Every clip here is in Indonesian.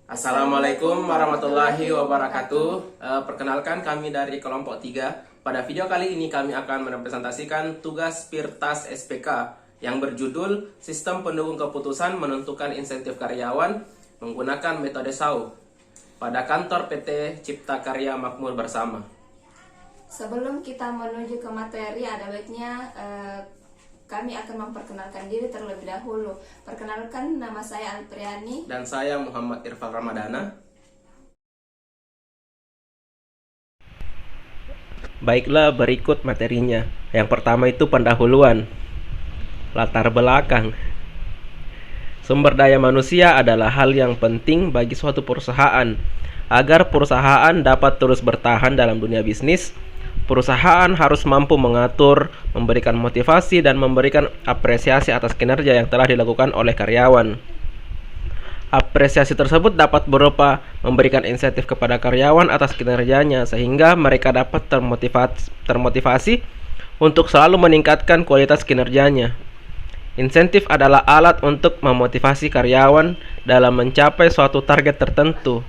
Assalamualaikum warahmatullahi wabarakatuh. Perkenalkan kami dari kelompok 3. Pada video kali ini kami akan merepresentasikan tugas Pirtas SPK yang berjudul Sistem Pendukung Keputusan Menentukan Insentif Karyawan menggunakan metode SAU pada kantor PT Cipta Karya Makmur Bersama. Sebelum kita menuju ke materi, ada baiknya kami akan memperkenalkan diri terlebih dahulu. Perkenalkan, nama saya Alpriani. Dan saya Muhammad Irfan Ramadana. Baiklah, berikut materinya. Yang pertama itu pendahuluan. Latar belakang. Sumber daya manusia adalah hal yang penting bagi suatu perusahaan. Agar perusahaan dapat terus bertahan dalam dunia bisnis, perusahaan harus mampu mengatur, memberikan motivasi, dan memberikan apresiasi atas kinerja yang telah dilakukan oleh karyawan. Apresiasi tersebut dapat berupa memberikan insentif kepada karyawan atas kinerjanya sehingga mereka dapat termotivasi untuk selalu meningkatkan kualitas kinerjanya. Insentif adalah alat untuk memotivasi karyawan dalam mencapai suatu target tertentu.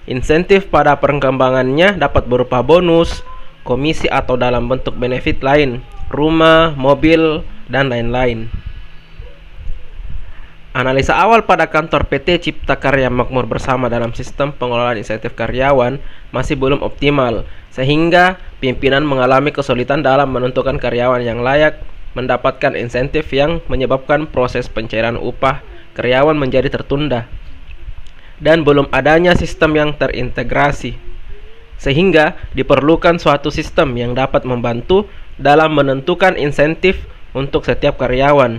Insentif pada perkembangannya dapat berupa bonus, komisi atau dalam bentuk benefit lain, rumah, mobil, dan lain-lain. Analisa awal pada kantor PT Cipta Karya Makmur Bersama dalam sistem pengelolaan insentif karyawan masih belum optimal, sehingga pimpinan mengalami kesulitan dalam menentukan karyawan yang layak mendapatkan insentif yang menyebabkan proses pencairan upah karyawan menjadi tertunda, dan belum adanya sistem yang terintegrasi. Sehingga diperlukan suatu sistem yang dapat membantu dalam menentukan insentif untuk setiap karyawan.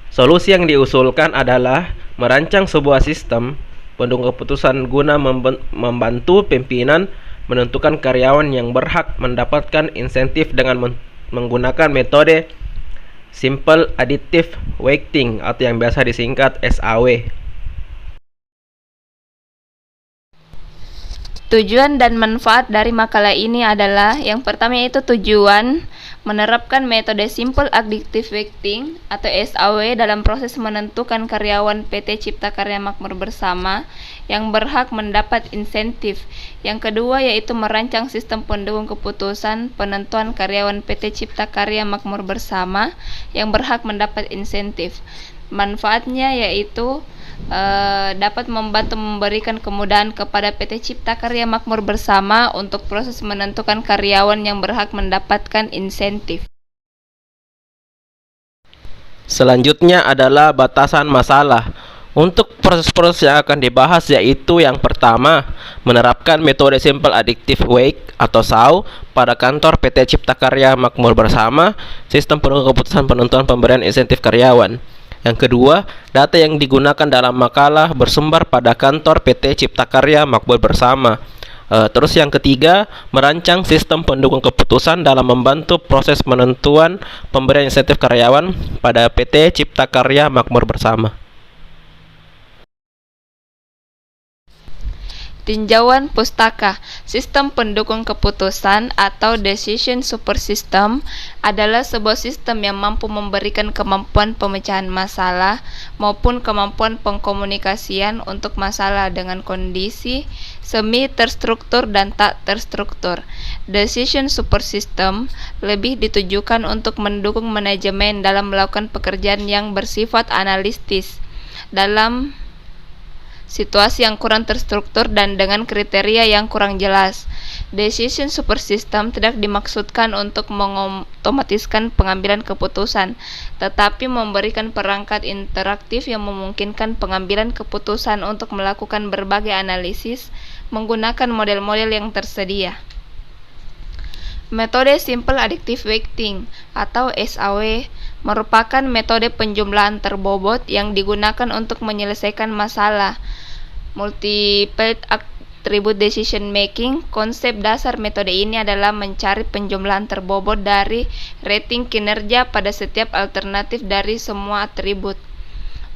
Solusi yang diusulkan adalah merancang sebuah sistem pendukung keputusan guna membantu pimpinan menentukan karyawan yang berhak mendapatkan insentif dengan menggunakan metode Simple Additive Weighting atau yang biasa disingkat SAW. Tujuan dan manfaat dari makalah ini adalah yang pertama yaitu tujuan menerapkan metode Simple Additive Weighting atau SAW dalam proses menentukan karyawan PT Cipta Karya Makmur Bersama yang berhak mendapat insentif. Yang kedua yaitu merancang sistem pendukung keputusan penentuan karyawan PT Cipta Karya Makmur Bersama yang berhak mendapat insentif. Manfaatnya yaitu dapat membantu memberikan kemudahan kepada PT Cipta Karya Makmur Bersama untuk proses menentukan karyawan yang berhak mendapatkan insentif. Selanjutnya adalah batasan masalah. Untuk proses-proses yang akan dibahas yaitu yang pertama, menerapkan metode Simple Additive Weight atau SAW pada kantor PT Cipta Karya Makmur Bersama, sistem pendukung keputusan penentuan pemberian insentif karyawan. Yang kedua, data yang digunakan dalam makalah bersumber pada kantor PT Cipta Karya Makmur Bersama. Terus yang ketiga, merancang sistem pendukung keputusan dalam membantu proses penentuan pemberian insentif karyawan pada PT Cipta Karya Makmur Bersama. Tinjauan pustaka. Sistem pendukung keputusan atau Decision Support System adalah sebuah sistem yang mampu memberikan kemampuan pemecahan masalah maupun kemampuan pengkomunikasian untuk masalah dengan kondisi semi terstruktur dan tak terstruktur. Decision Support System lebih ditujukan untuk mendukung manajemen dalam melakukan pekerjaan yang bersifat analitis dalam situasi yang kurang terstruktur dan dengan kriteria yang kurang jelas. Decision Support System tidak dimaksudkan untuk mengotomatiskan pengambilan keputusan, tetapi memberikan perangkat interaktif yang memungkinkan pengambilan keputusan untuk melakukan berbagai analisis menggunakan model-model yang tersedia. Metode Simple Additive Weighting atau SAW merupakan metode penjumlahan terbobot yang digunakan untuk menyelesaikan masalah multiple attribute decision making. Konsep dasar metode ini adalah mencari penjumlahan terbobot dari rating kinerja pada setiap alternatif dari semua atribut.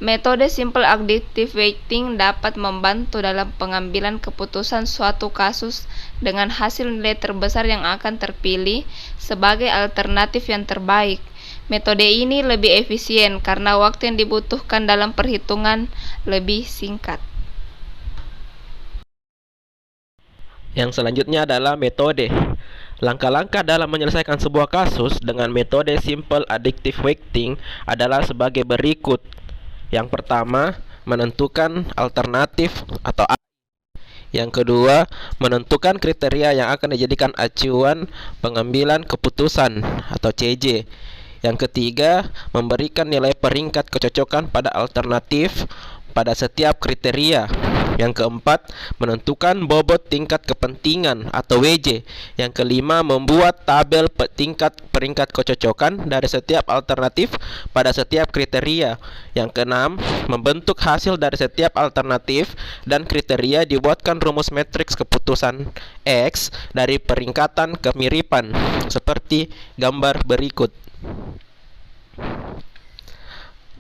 Metode Simple Additive Weighting dapat membantu dalam pengambilan keputusan suatu kasus dengan hasil nilai terbesar yang akan terpilih sebagai alternatif yang terbaik. Metode ini lebih efisien karena waktu yang dibutuhkan dalam perhitungan lebih singkat. Yang selanjutnya adalah metode. Langkah-langkah dalam menyelesaikan sebuah kasus dengan metode simple additive weighting adalah sebagai berikut. Yang pertama, menentukan alternatif atau A. Yang kedua, menentukan kriteria yang akan dijadikan acuan pengambilan keputusan atau CJ. Yang ketiga, memberikan nilai peringkat kecocokan pada alternatif pada setiap kriteria. Yang keempat, menentukan bobot tingkat kepentingan atau WJ. Yang kelima, membuat tabel tingkat peringkat kecocokan dari setiap alternatif pada setiap kriteria. Yang keenam, membentuk hasil dari setiap alternatif dan kriteria, dibuatkan rumus matriks keputusan X dari peringkatan kemiripan seperti gambar berikut.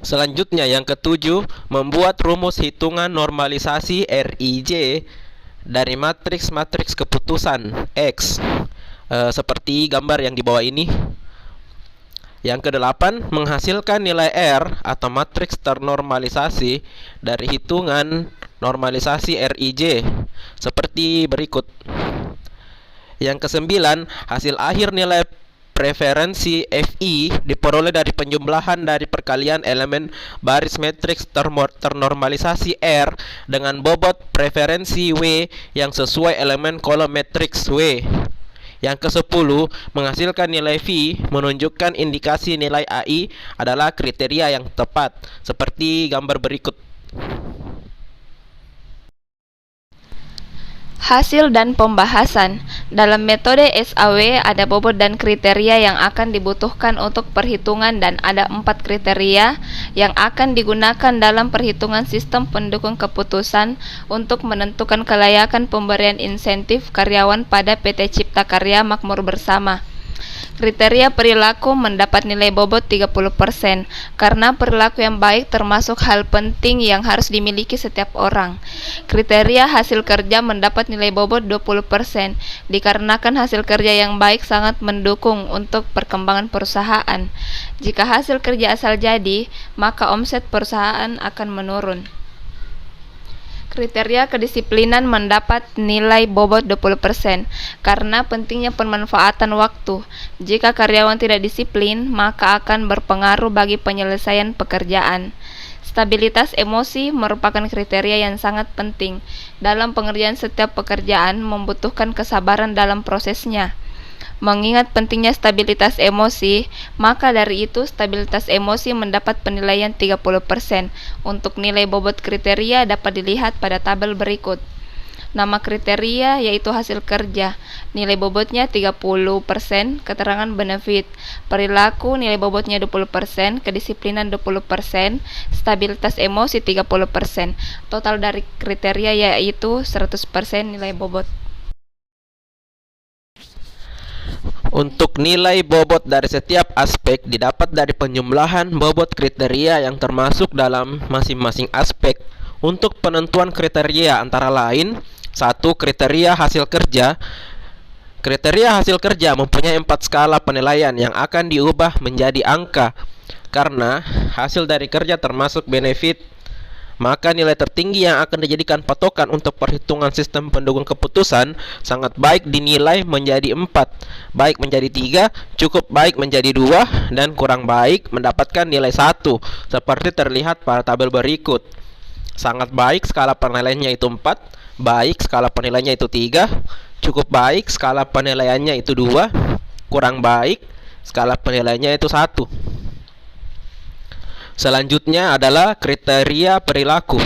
Selanjutnya yang ketujuh, membuat rumus hitungan normalisasi RIJ dari matriks keputusan X seperti gambar yang di bawah ini. Yang kedelapan, menghasilkan nilai R atau matriks ternormalisasi dari hitungan normalisasi RIJ seperti berikut. Yang kesembilan, hasil akhir nilai preferensi FI diperoleh dari penjumlahan dari perkalian elemen baris matriks ternormalisasi R dengan bobot preferensi W yang sesuai elemen kolom matriks W. Yang ke-10, menghasilkan nilai V menunjukkan indikasi nilai AI adalah kriteria yang tepat seperti gambar berikut. Hasil dan pembahasan. Dalam metode SAW ada bobot dan kriteria yang akan dibutuhkan untuk perhitungan dan ada 4 kriteria yang akan digunakan dalam perhitungan sistem pendukung keputusan untuk menentukan kelayakan pemberian insentif karyawan pada PT Cipta Karya Makmur Bersama. Kriteria perilaku mendapat nilai bobot 30% karena perilaku yang baik termasuk hal penting yang harus dimiliki setiap orang. Kriteria hasil kerja mendapat nilai bobot 20% dikarenakan hasil kerja yang baik sangat mendukung untuk perkembangan perusahaan. Jika hasil kerja asal jadi, maka omset perusahaan akan menurun. Kriteria kedisiplinan mendapat nilai bobot 20% karena pentingnya pemanfaatan waktu. Jika karyawan tidak disiplin, maka akan berpengaruh bagi penyelesaian pekerjaan. Stabilitas emosi merupakan kriteria yang sangat penting. Dalam pengerjaan setiap pekerjaan membutuhkan kesabaran dalam prosesnya. Mengingat pentingnya stabilitas emosi, maka dari itu stabilitas emosi mendapat penilaian 30%. Untuk nilai bobot kriteria dapat dilihat pada tabel berikut. Nama kriteria yaitu hasil kerja, nilai bobotnya 30%, keterangan benefit, perilaku nilai bobotnya 20%, kedisiplinan 20%, stabilitas emosi 30%. Total dari kriteria yaitu 100% nilai bobot. Untuk nilai bobot dari setiap aspek didapat dari penjumlahan bobot kriteria yang termasuk dalam masing-masing aspek. Untuk penentuan kriteria antara lain, 1. Kriteria hasil kerja. Kriteria hasil kerja mempunyai 4 skala penilaian yang akan diubah menjadi angka. Karena hasil dari kerja termasuk benefit, maka nilai tertinggi yang akan dijadikan patokan untuk perhitungan sistem pendukung keputusan sangat baik dinilai menjadi 4, baik menjadi 3, cukup baik menjadi 2, dan kurang baik mendapatkan nilai 1, seperti terlihat pada tabel berikut. Sangat baik skala penilaiannya itu 4, baik skala penilaiannya itu 3, cukup baik skala penilaiannya itu 2, kurang baik skala penilaiannya itu 1. Selanjutnya adalah kriteria perilaku.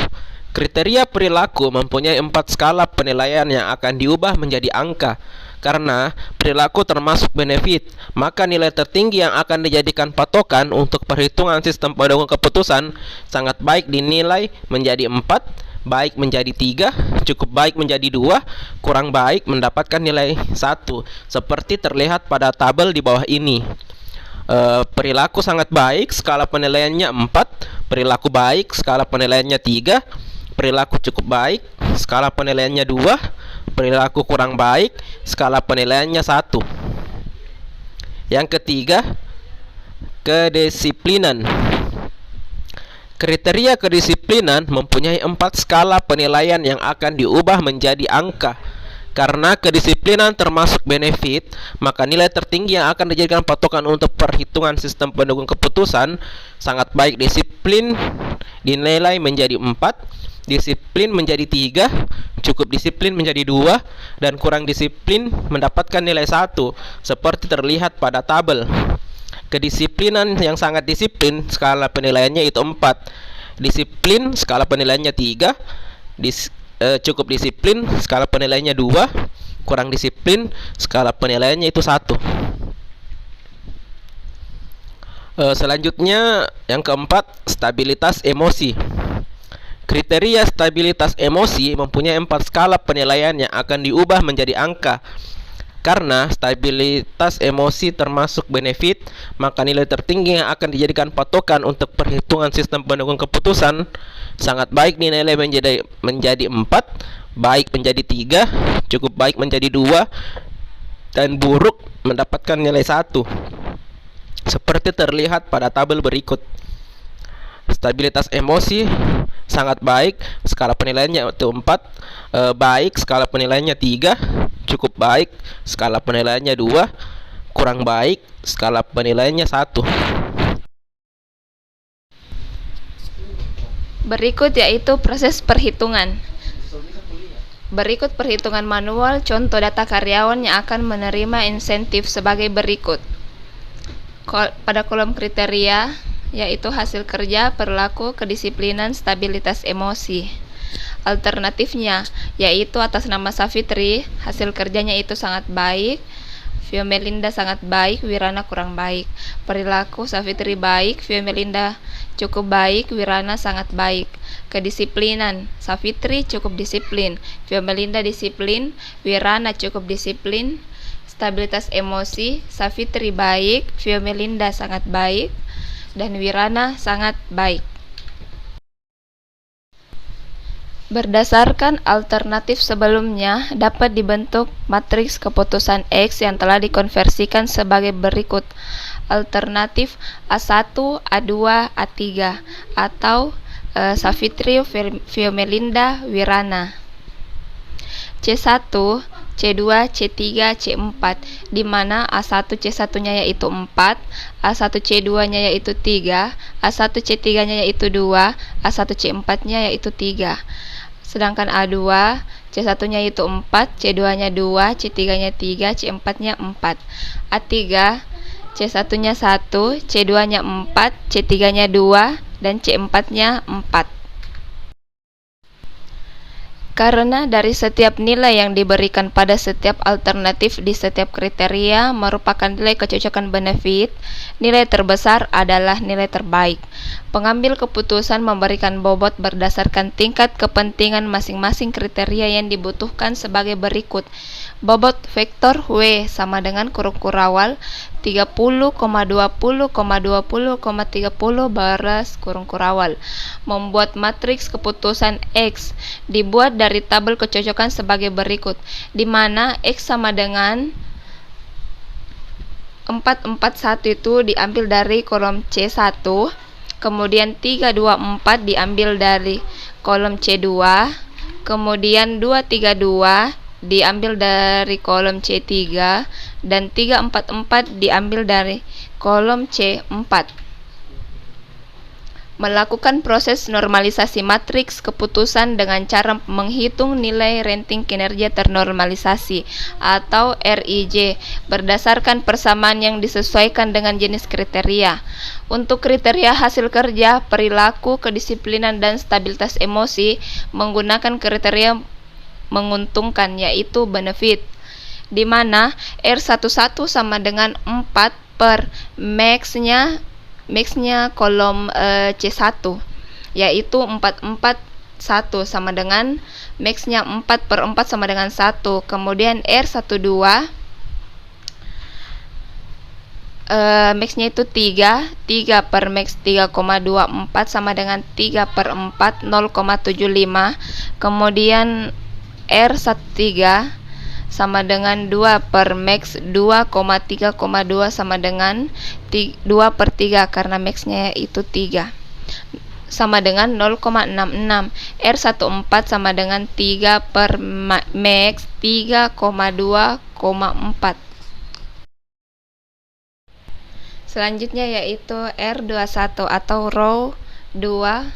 Kriteria perilaku mempunyai 4 skala penilaian yang akan diubah menjadi angka. Karena perilaku termasuk benefit, maka nilai tertinggi yang akan dijadikan patokan untuk perhitungan sistem pendukung keputusan sangat baik dinilai menjadi 4, baik menjadi 3, cukup baik menjadi 2, kurang baik mendapatkan nilai 1, seperti terlihat pada tabel di bawah ini. Perilaku sangat baik, skala penilaiannya 4, perilaku baik, skala penilaiannya 3, perilaku cukup baik, skala penilaiannya 2, perilaku kurang baik, skala penilaiannya 1. Yang ketiga, kedisiplinan. Kriteria kedisiplinan mempunyai 4 skala penilaian yang akan diubah menjadi angka. Karena kedisiplinan termasuk benefit, maka nilai tertinggi yang akan dijadikan patokan untuk perhitungan sistem pendukung keputusan sangat baik disiplin dinilai menjadi 4, disiplin menjadi 3, cukup disiplin menjadi 2, dan kurang disiplin mendapatkan nilai 1, seperti terlihat pada tabel. Kedisiplinan yang sangat disiplin skala penilaiannya itu 4, disiplin skala penilaiannya 3, cukup disiplin skala penilaiannya 2, kurang disiplin skala penilaiannya itu 1. Selanjutnya yang keempat, stabilitas emosi. Kriteria stabilitas emosi mempunyai 4 skala penilaian yang akan diubah menjadi angka. Karena stabilitas emosi termasuk benefit, maka nilai tertinggi yang akan dijadikan patokan untuk perhitungan sistem pendukung keputusan sangat baik dinilai menjadi 4, baik menjadi 3, cukup baik menjadi 2, dan buruk mendapatkan nilai 1, seperti terlihat pada tabel berikut. Stabilitas emosi sangat baik, skala penilaiannya itu 4, baik skala penilaiannya 3, cukup baik skala penilaiannya 2, kurang baik skala penilaiannya 1. Berikut yaitu proses perhitungan. Berikut perhitungan manual contoh data karyawan yang akan menerima insentif sebagai berikut. Pada kolom kriteria yaitu hasil kerja, perilaku, kedisiplinan, stabilitas emosi. Alternatifnya yaitu atas nama Savitri, hasil kerjanya itu sangat baik, Fiomelinda sangat baik, Wirana kurang baik. Perilaku Savitri baik, Fiomelinda cukup baik, Wirana sangat baik. Kedisiplinan Savitri cukup disiplin, Fiomelinda disiplin, Wirana cukup disiplin. Stabilitas emosi Savitri baik, Fiomelinda sangat baik, dan Wirana sangat baik. Berdasarkan alternatif sebelumnya, dapat dibentuk matriks keputusan X yang telah dikonversikan sebagai berikut. Alternatif A1, A2, A3 atau Savitri, Fiomelinda, Wirana. C1, C2, C3, C4, di mana A1 C1-nya yaitu 4, A1 C2-nya yaitu 3, A1 C3-nya yaitu 2, A1 C4-nya yaitu 3. Sedangkan A2 C1-nya yaitu 4, C2-nya 2, C3-nya 3, C4-nya 4. A3 C1-nya 1, C2-nya 4, C3-nya 2, dan C4-nya 4. Karena dari setiap nilai yang diberikan pada setiap alternatif di setiap kriteria merupakan nilai kecocokan benefit, nilai terbesar adalah nilai terbaik. Pengambil keputusan memberikan bobot berdasarkan tingkat kepentingan masing-masing kriteria yang dibutuhkan sebagai berikut. Bobot vektor W sama dengan kurung-kurawal 30,20,20,30 baris kurung-kurawal. Membuat matriks keputusan X dibuat dari tabel kecocokan sebagai berikut, di mana X sama dengan 441 itu diambil dari kolom C1, kemudian 324 diambil dari kolom C2, kemudian 232 diambil dari kolom C3, dan 344 diambil dari kolom C4. Melakukan proses normalisasi matriks keputusan dengan cara menghitung nilai rating kinerja ternormalisasi atau RIJ berdasarkan persamaan yang disesuaikan dengan jenis kriteria. Untuk kriteria hasil kerja, perilaku, kedisiplinan, dan stabilitas emosi menggunakan kriteria menguntungkan yaitu benefit, di mana R11 sama dengan 4 per max-nya kolom C1 yaitu 441 sama dengan max-nya 4 per 4 sama dengan 1. Kemudian R12 max-nya itu 3 per max 3,24 sama dengan 3 per 4 0,75. Kemudian R13 sama dengan 2 per max 2,3,2 sama dengan 2 per 3 karena maxnya itu 3. sama dengan 0,66. R14 sama dengan 3 per max 3,2,4. Selanjutnya yaitu R21 atau row 21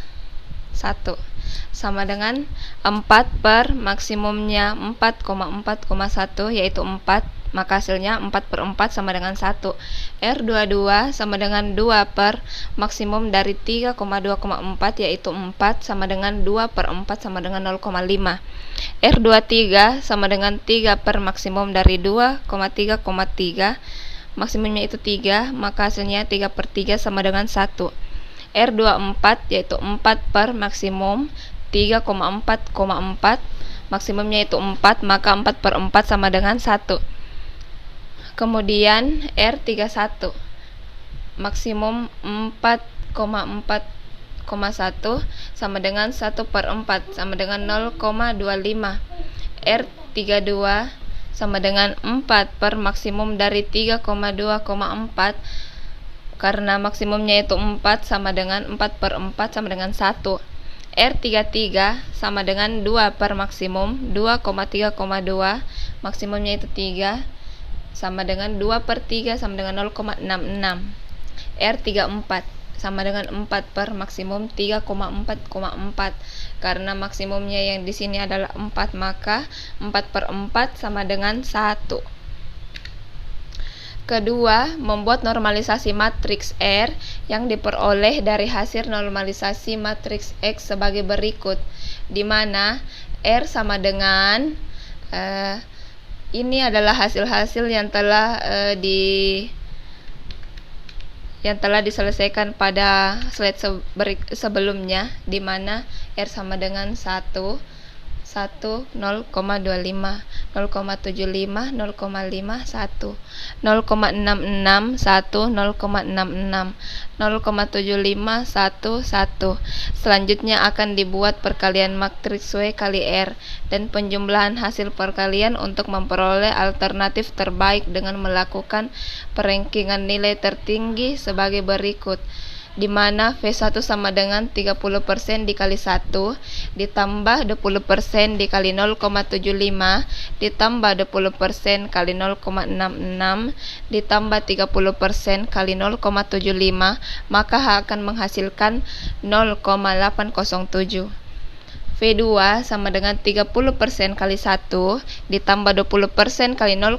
sama dengan 4 per maksimumnya 4,4,1 yaitu 4, maka hasilnya 4 per 4 sama dengan 1. R22 sama dengan 2 per maksimum dari 3,2,4 yaitu 4 sama dengan 2 per 4 sama dengan 0,5. R23 sama dengan 3 per maksimum dari 2,3,3, maksimumnya itu 3, maka hasilnya 3 per 3 sama dengan 1. R24 yaitu 4 per maksimum 3,4,4, maksimumnya itu 4, maka 4 per 4 sama dengan 1. Kemudian R31 maksimum 4,4,1 sama dengan 1 per 4 sama dengan 0,25. R32 sama dengan 4 per maksimum dari 3,2,4, karena maksimumnya itu 4 sama dengan 4 per 4 sama dengan 1. R33 sama dengan 2 per maksimum 2,3,2, maksimumnya itu 3 sama dengan 2 per 3 sama dengan 0,66. R34 sama dengan 4 per maksimum 3,4,4, karena maksimumnya yang di sini adalah 4, maka 4 per 4 sama dengan 1. Kedua, membuat normalisasi matriks R yang diperoleh dari hasil normalisasi matriks X sebagai berikut, di mana R sama dengan ini adalah hasil-hasil yang telah diselesaikan pada slide sebelumnya, di mana R sama dengan 1, 0,25, 0,75, 0,5, 1, 0,66, 1, 0,66, 0,75, 1. Selanjutnya akan dibuat perkalian matriks W kali R dan penjumlahan hasil perkalian untuk memperoleh alternatif terbaik dengan melakukan perengkingan nilai tertinggi sebagai berikut, di mana V1 sama dengan 30% dikali 1 ditambah 20% dikali 0,75 ditambah 20% kali 0,66 ditambah 30% kali 0,75, maka akan menghasilkan 0,807. V2 sama dengan 30% kali 1 ditambah 20% kali 0,5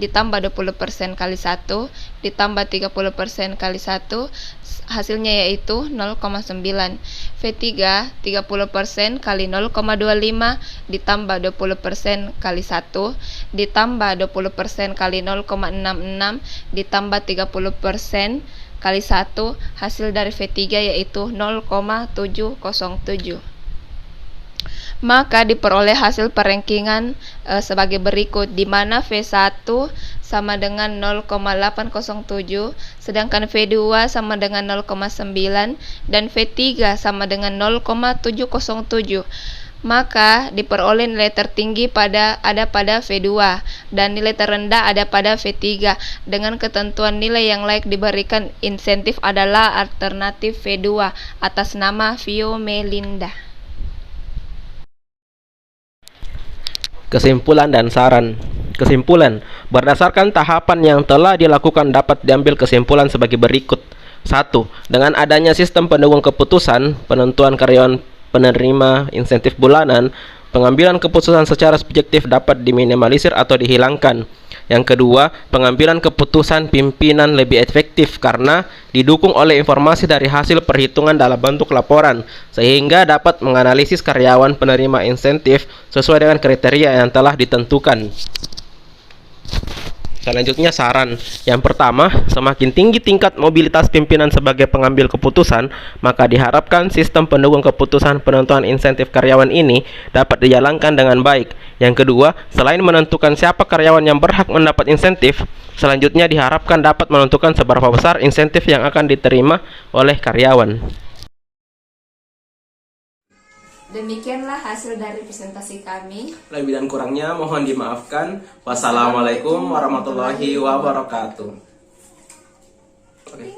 ditambah 20% kali 1 ditambah 30% kali 1, hasilnya yaitu 0,9. V3 30% kali 0,25 ditambah 20% kali 1 ditambah 20% kali 0,66 ditambah 30% kali 1, hasil dari V3 yaitu 0,707. Maka diperoleh hasil perengkingan sebagai berikut, di mana V1 sama dengan 0,807, sedangkan V2 sama dengan 0,9 dan V3 sama dengan 0,707. Maka diperoleh nilai tertinggi pada V2 dan nilai terendah ada pada V3. Dengan ketentuan nilai yang layak diberikan insentif adalah alternatif V2 atas nama Vio Melinda. Kesimpulan dan saran. Kesimpulan, berdasarkan tahapan yang telah dilakukan dapat diambil kesimpulan sebagai berikut. 1. Dengan adanya sistem pendukung keputusan, penentuan karyawan penerima insentif bulanan, pengambilan keputusan secara subjektif dapat diminimalisir atau dihilangkan. Yang kedua, pengambilan keputusan pimpinan lebih efektif karena didukung oleh informasi dari hasil perhitungan dalam bentuk laporan, sehingga dapat menganalisis karyawan penerima insentif sesuai dengan kriteria yang telah ditentukan. Selanjutnya saran. Yang pertama, semakin tinggi tingkat mobilitas pimpinan sebagai pengambil keputusan, maka diharapkan sistem pendukung keputusan penentuan insentif karyawan ini dapat dijalankan dengan baik. Yang kedua, selain menentukan siapa karyawan yang berhak mendapat insentif, selanjutnya diharapkan dapat menentukan seberapa besar insentif yang akan diterima oleh karyawan. Demikianlah hasil dari presentasi kami. Lebih dan kurangnya mohon dimaafkan. Wassalamualaikum warahmatullahi wabarakatuh. Oke.